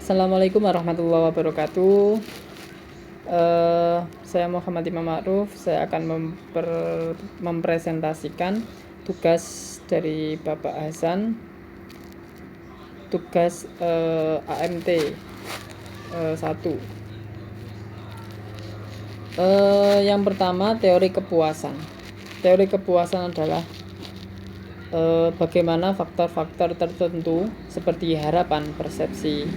Assalamualaikum warahmatullahi wabarakatuh. Saya Muhammad Imam Ma'ruf. Saya akan mempresentasikan tugas dari Bapak Hasan, tugas AMT 1. Yang pertama, teori kepuasan. Teori kepuasan adalah bagaimana faktor-faktor tertentu seperti harapan, persepsi,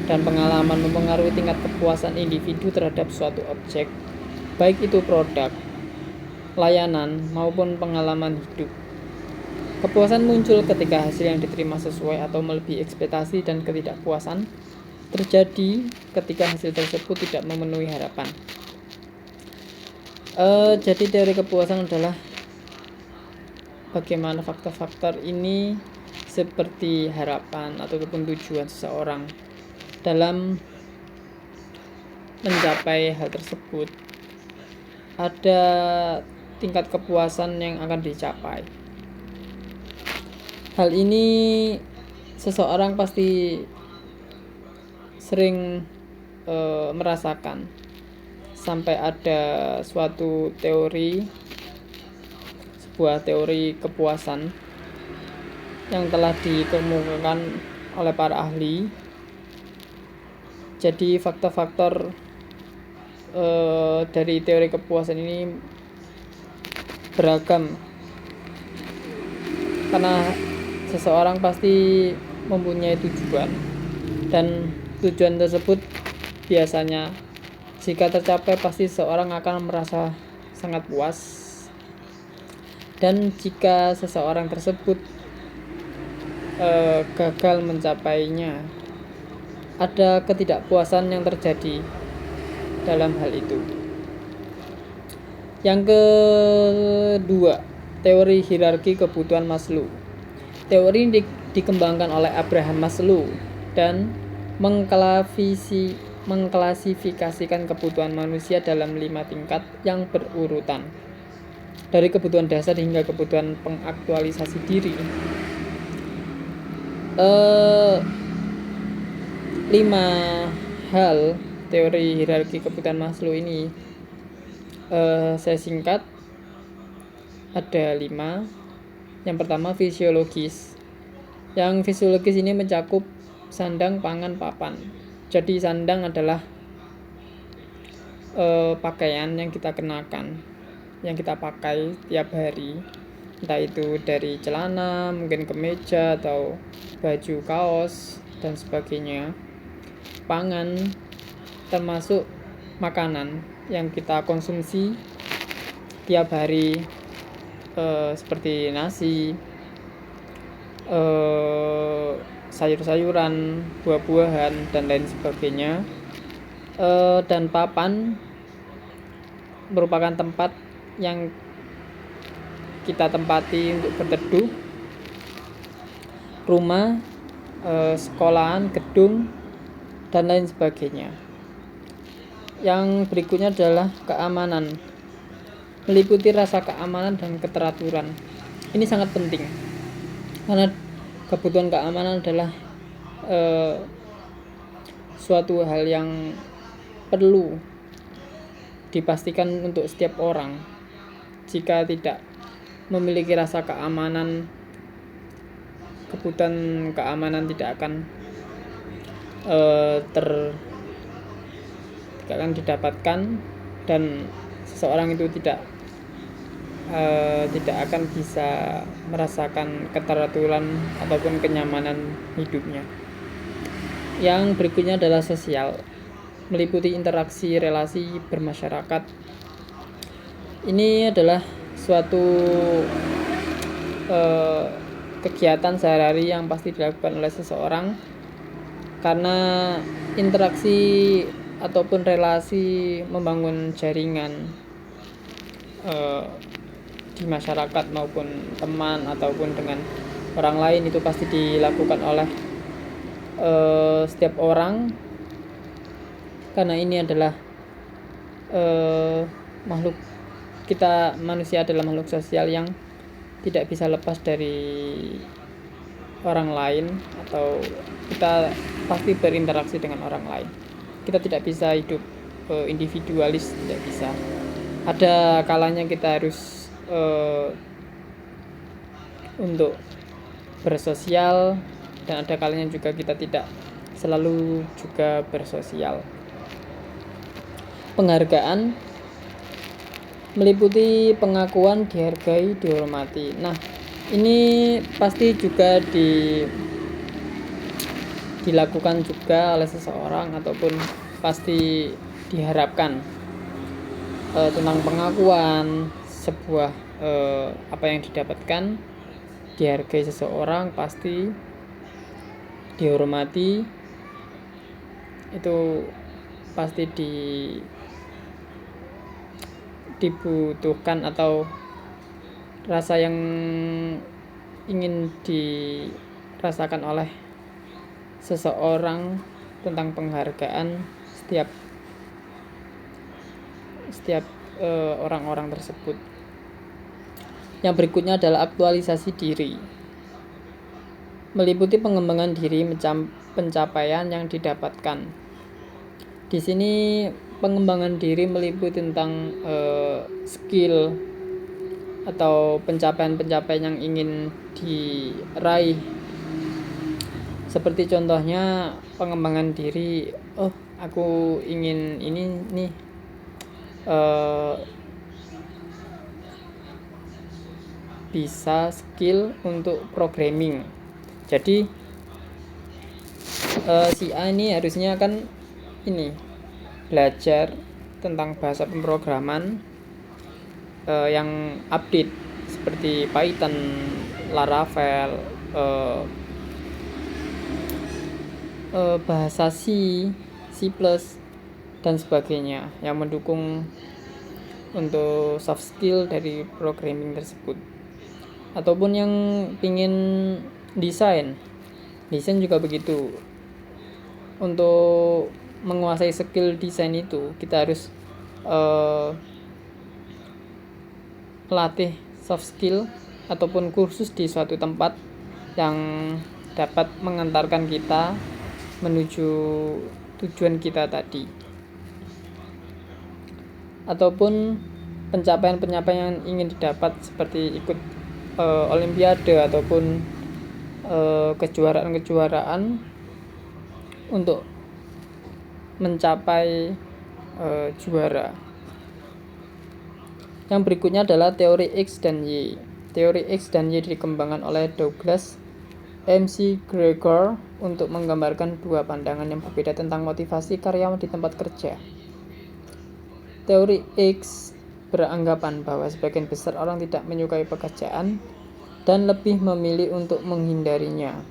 dan pengalaman mempengaruhi tingkat kepuasan individu terhadap suatu objek, baik itu produk, layanan, maupun pengalaman hidup. Kepuasan muncul ketika hasil yang diterima sesuai atau melebihi ekspektasi, dan ketidakpuasan terjadi ketika hasil tersebut tidak memenuhi harapan. Jadi teori kepuasan adalah bagaimana faktor-faktor ini seperti harapan ataupun tujuan seseorang dalam mencapai hal tersebut, ada tingkat kepuasan yang akan dicapai. Hal ini seseorang pasti sering merasakan, sampai ada suatu sebuah teori kepuasan yang telah dikemukakan oleh para ahli. Jadi faktor-faktor dari teori kepuasan ini beragam, karena seseorang pasti mempunyai tujuan, dan tujuan tersebut biasanya jika tercapai pasti seseorang akan merasa sangat puas. Dan jika seseorang tersebut gagal mencapainya, ada ketidakpuasan yang terjadi dalam hal itu. Yang kedua, teori hierarki kebutuhan Maslow. Teori ini dikembangkan oleh Abraham Maslow dan mengklasifikasikan kebutuhan manusia dalam 5 tingkat yang berurutan, dari kebutuhan dasar hingga kebutuhan pengaktualisasi diri. 5 hal teori hierarki kebutuhan Maslow ini saya singkat, ada 5. Yang pertama, fisiologis. Yang fisiologis ini mencakup sandang, pangan, papan. Jadi sandang adalah pakaian yang kita kenakan, yang kita pakai tiap hari, entah itu dari celana, mungkin kemeja atau baju, kaos, dan sebagainya. Pangan termasuk makanan yang kita konsumsi tiap hari, seperti nasi, sayur-sayuran, buah-buahan, dan lain sebagainya. Dan papan merupakan tempat yang kita tempati untuk berteduh, rumah, sekolahan, gedung, dan lain sebagainya. Yang berikutnya adalah keamanan, meliputi rasa keamanan dan keteraturan. Ini sangat penting, karena kebutuhan keamanan adalah suatu hal yang perlu dipastikan untuk setiap orang. Jika tidak memiliki rasa keamanan, kebutuhan keamanan tidak akan didapatkan, dan seseorang itu tidak akan bisa merasakan keteraturan ataupun kenyamanan hidupnya. Yang berikutnya adalah sosial, meliputi interaksi relasi bermasyarakat. Ini adalah suatu kegiatan sehari-hari yang pasti dilakukan oleh seseorang, karena interaksi ataupun relasi membangun jaringan di masyarakat maupun teman ataupun dengan orang lain, itu pasti dilakukan oleh setiap orang, karena ini adalah manusia adalah makhluk sosial yang tidak bisa lepas dari orang lain, atau kita pasti berinteraksi dengan orang lain. Kita tidak bisa hidup individualis, tidak bisa. Ada kalanya kita harus untuk bersosial, dan ada kalanya juga kita tidak selalu juga bersosial. Penghargaan meliputi pengakuan, dihargai, dihormati. Nah, ini pasti juga dilakukan juga oleh seseorang, ataupun pasti diharapkan tentang pengakuan sebuah apa yang didapatkan, dihargai seseorang, pasti dihormati, itu pasti dibutuhkan, atau rasa yang ingin dirasakan oleh seseorang tentang penghargaan setiap orang-orang tersebut. Yang berikutnya adalah aktualisasi diri, meliputi pengembangan diri, pencapaian yang didapatkan. Di sini pengembangan diri meliputi tentang skill atau pencapaian-pencapaian yang ingin diraih. Seperti contohnya pengembangan diri, aku ingin ini nih, bisa skill untuk programming. Jadi si A ini harusnya kan ini belajar tentang bahasa pemrograman yang update seperti Python, Laravel, bahasa C, C+, dan sebagainya yang mendukung untuk soft skill dari programming tersebut. Ataupun yang ingin desain juga begitu. Untuk menguasai skill desain itu kita harus melatih soft skill ataupun kursus di suatu tempat yang dapat mengantarkan kita menuju tujuan kita tadi. Ataupun pencapaian-pencapaian yang ingin didapat seperti ikut olimpiade ataupun kejuaraan-kejuaraan untuk mencapai juara. Yang berikutnya adalah teori X dan Y. Teori X dan Y dikembangkan oleh Douglas McGregor untuk menggambarkan dua pandangan yang berbeda tentang motivasi karyawan di tempat kerja. Teori X beranggapan bahwa sebagian besar orang tidak menyukai pekerjaan dan lebih memilih untuk menghindarinya.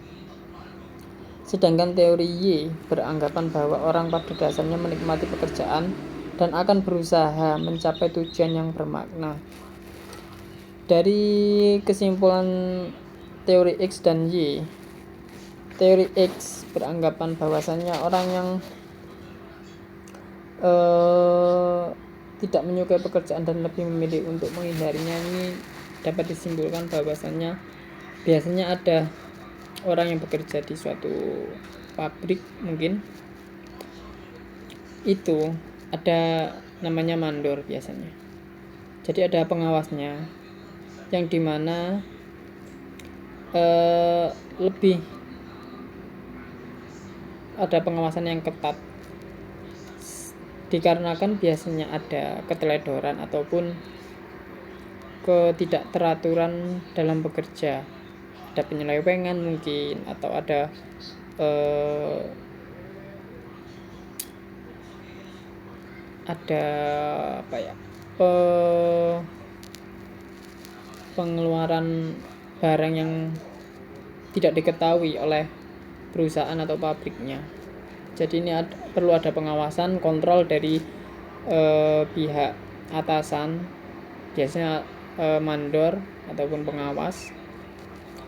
Sedangkan teori Y beranggapan bahwa orang pada dasarnya menikmati pekerjaan dan akan berusaha mencapai tujuan yang bermakna. Dari kesimpulan teori X dan Y, teori X beranggapan bahwasannya orang yang tidak menyukai pekerjaan dan lebih memilih untuk menghindarinya, ini dapat disimpulkan bahwasannya biasanya ada orang yang bekerja di suatu pabrik, mungkin itu ada namanya mandor biasanya. Jadi ada pengawasnya yang dimana lebih ada pengawasan yang ketat, dikarenakan biasanya ada keteledoran ataupun ketidakteraturan dalam bekerja. Ada penyelewengan mungkin, atau ada pengeluaran barang yang tidak diketahui oleh perusahaan atau pabriknya. Jadi ini perlu ada pengawasan, kontrol dari pihak atasan, biasanya mandor ataupun pengawas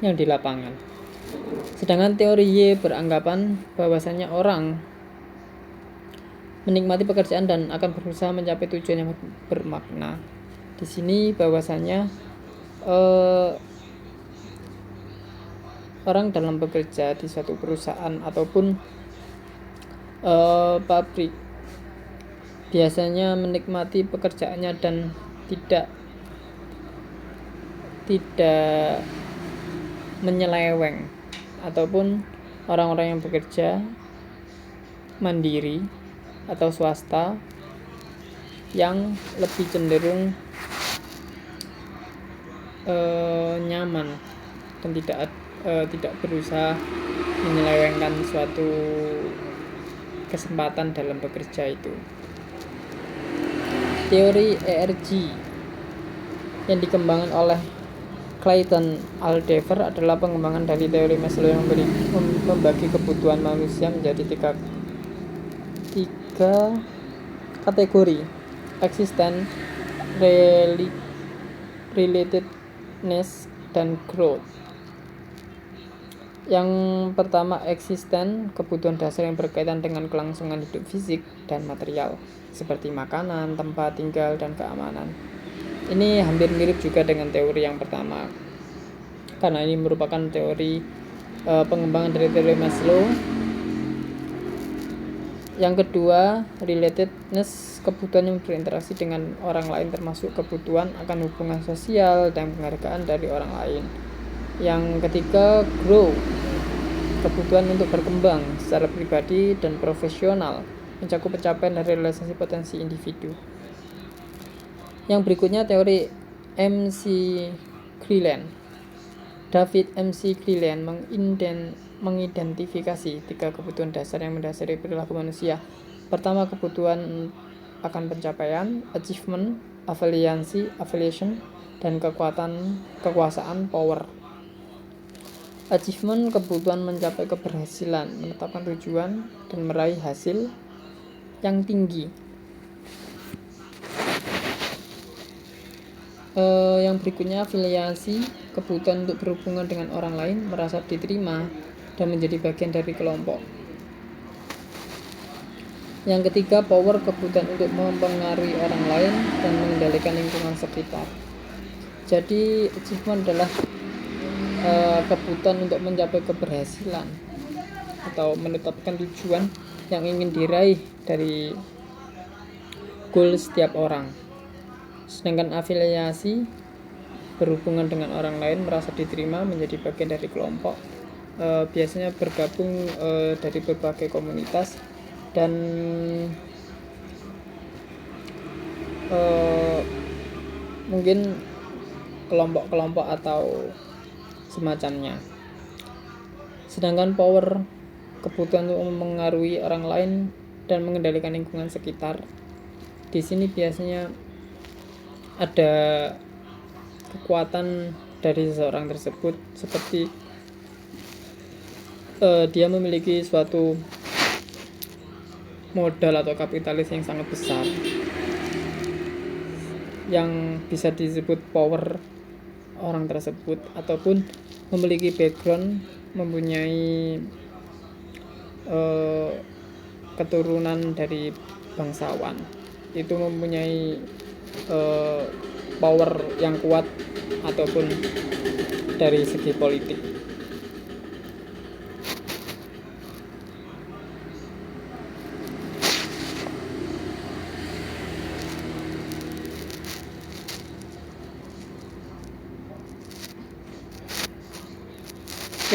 yang di lapangan. Sedangkan teori Y beranggapan bahwasanya orang menikmati pekerjaan dan akan berusaha mencapai tujuan yang bermakna. Di sini bahwasanya orang dalam bekerja di suatu perusahaan ataupun Pabrik biasanya menikmati pekerjaannya dan tidak menyeleweng, ataupun orang-orang yang bekerja mandiri atau swasta yang lebih cenderung nyaman dan tidak berusaha menyelewengkan suatu kesempatan dalam bekerja itu. Teori ERG yang dikembangkan oleh Clayton Aldever adalah pengembangan dari teori Maslow yang membagi kebutuhan manusia menjadi tiga kategori: existence, relatedness, dan growth. Yang pertama, eksisten, kebutuhan dasar yang berkaitan dengan kelangsungan hidup fisik dan material seperti makanan, tempat tinggal, dan keamanan. Ini hampir mirip juga dengan teori yang pertama, karena ini merupakan teori pengembangan dari teori Maslow. Yang kedua, relatedness, kebutuhan yang berinteraksi dengan orang lain, termasuk kebutuhan akan hubungan sosial dan penghargaan dari orang lain. Yang ketiga, grow, kebutuhan untuk berkembang secara pribadi dan profesional, mencakup pencapaian dari realisasi potensi individu. Yang berikutnya, teori MC Cleland. David MC Cleland mengidentifikasi tiga kebutuhan dasar yang mendasari perilaku manusia. Pertama, kebutuhan akan pencapaian, achievement, affiliation, dan kekuasaan, power. Achievement, kebutuhan mencapai keberhasilan, menetapkan tujuan, dan meraih hasil yang tinggi. Yang berikutnya, afiliasi, kebutuhan untuk berhubungan dengan orang lain, merasa diterima, dan menjadi bagian dari kelompok. Yang ketiga, power, kebutuhan untuk mempengaruhi orang lain dan mengendalikan lingkungan sekitar. Jadi, achievement adalah kebutuhan untuk mencapai keberhasilan atau menetapkan tujuan yang ingin diraih dari goal setiap orang. Sedangkan afiliasi, berhubungan dengan orang lain, merasa diterima, menjadi bagian dari kelompok, biasanya bergabung dari berbagai komunitas dan mungkin kelompok-kelompok atau semacamnya. Sedangkan power, kebutuhan untuk mempengaruhi orang lain dan mengendalikan lingkungan sekitar, di sini biasanya ada kekuatan dari seseorang tersebut, seperti dia memiliki suatu modal atau kapitalis yang sangat besar yang bisa disebut power orang tersebut, ataupun memiliki background, mempunyai keturunan dari bangsawan, itu mempunyai power yang kuat ataupun dari segi politik.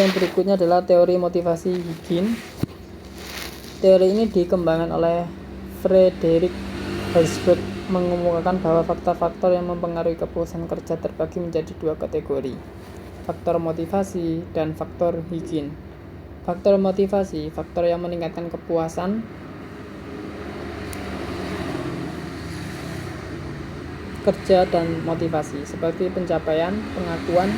Yang berikutnya adalah teori motivasi Higgins. Teori ini dikembangkan oleh Frederick Herzberg, mengemukakan bahwa faktor-faktor yang mempengaruhi kepuasan kerja terbagi menjadi dua kategori: faktor motivasi dan faktor Higgins. Faktor motivasi, faktor yang meningkatkan kepuasan kerja dan motivasi, seperti pencapaian, pengakuan,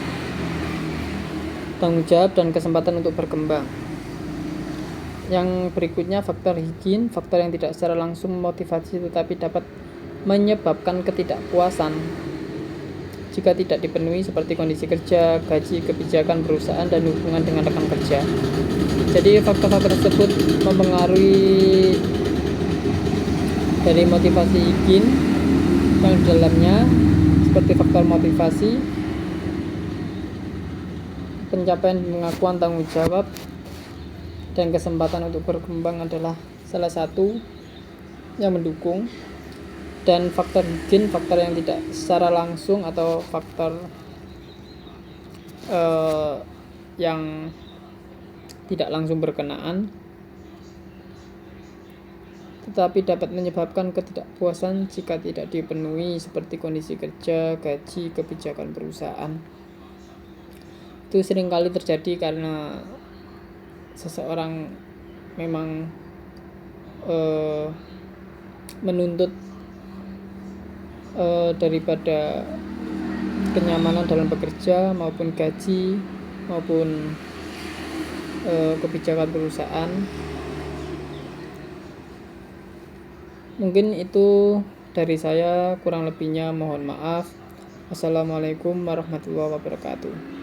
tanggung jawab, dan kesempatan untuk berkembang. Yang berikutnya, faktor Higgins, faktor yang tidak secara langsung memotivasi tetapi dapat menyebabkan ketidakpuasan jika tidak dipenuhi, seperti kondisi kerja, gaji, kebijakan perusahaan, dan hubungan dengan rekan kerja. Jadi faktor-faktor tersebut mempengaruhi dari motivasi Higgins, yang di dalamnya seperti faktor motivasi, pencapaian, pengakuan, tanggung jawab, dan kesempatan untuk berkembang adalah salah satu yang mendukung, dan faktor higien, faktor yang tidak secara langsung atau faktor yang tidak langsung berkenaan tetapi dapat menyebabkan ketidakpuasan jika tidak dipenuhi, seperti kondisi kerja, gaji, kebijakan perusahaan. Itu seringkali terjadi karena seseorang memang menuntut daripada kenyamanan dalam bekerja maupun gaji maupun kebijakan perusahaan. Mungkin itu dari saya, kurang lebihnya mohon maaf. Assalamualaikum warahmatullahi wabarakatuh.